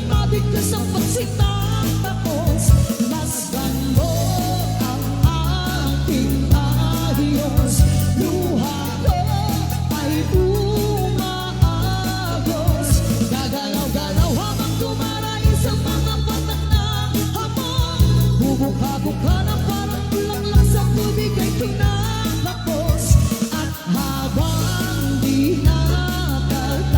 mabigkas ang pagsitatapos. Masdan mo ang aking ayos, luha ko ay umaagos. Gagalaw-galaw habang tumaray sa mga patak na hamon. Bubukha-bukha na parang bulanglang sa tubig ay kinakapos. At habang di natatapos,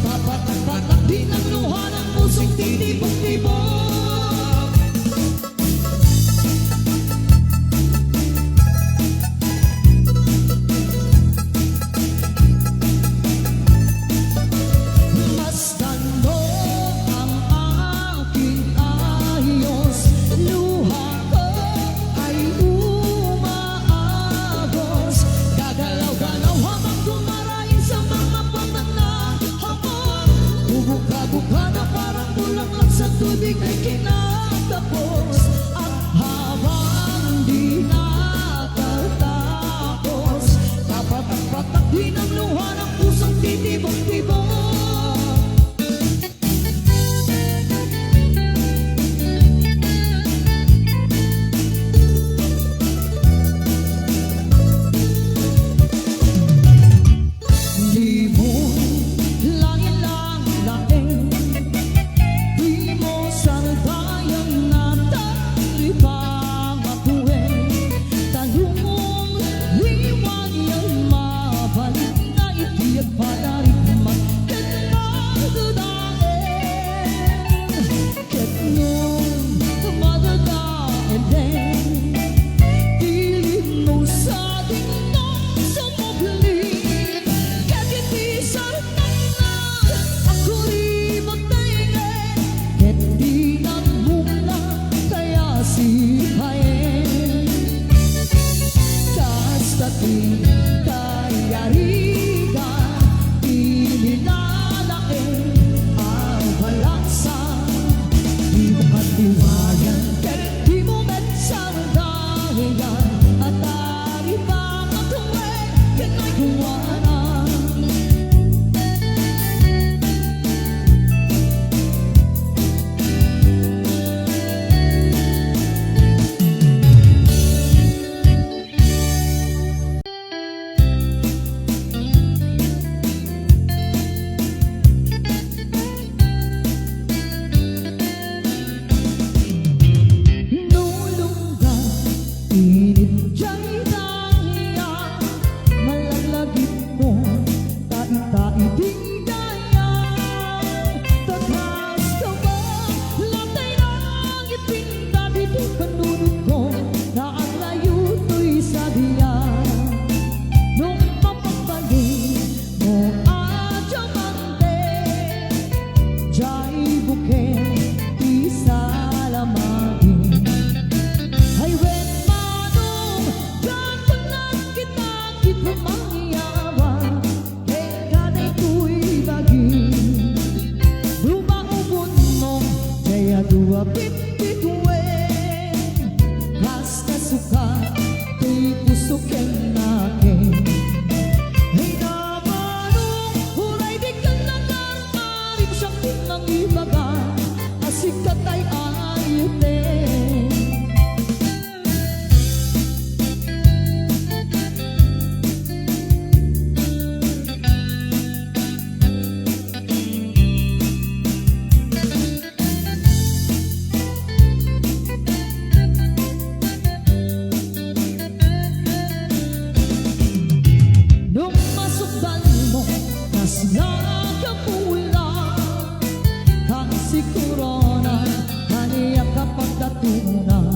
papatak-patak din ang luha ng pusong titibok-tibok. Masdan mo ang aking ayos, luha ko ay umaagos. Gagalaw-galaw habang tumaray sa mga patak na hamon. Bubukha-bukha na parang bulanglang sa tubig ay kinakapos. At habang di natatapos, papatak-patak din ang luha ng pusong titibok-tibok. Di mo langin-lang-laing, di mo salbayang natalipang akuin. Tanong liwanag mabalik na itiyak palarigman. Ket nung madadaen din, pilit mo sa dingdong sumugling. Ket iti sartan na ako rin magtaingin. Ket di nagmula kaya sipain. Kastating kayarigan, inilalain ang balansa. Di mo katiwayan, ket di mo metsang dahilan. At ari pa matuwid, ket ay kuwanan. Nulungga, init diya'y daya, malalagit mo, tai-tai ding daya. Takas ka ba, latay ng ipinta, dito kanunod ko, na ang layo to'y sadya. Nung mapagbalik mo ang diamante, diya'y bukit isalamagin. Ay wen manong gagawin kita mangyayabang, kaday ko'y baging. Lumaubon mong kaya dua pipituin. Hasta suka ko'y pusukin nakin. Ay namanong huray di ka nakarmari mo siyang tinang ibaga, asikat ay ayutin. Nung masukdan mo, nas nakapula, ang siguro na kaniya kapag katuna.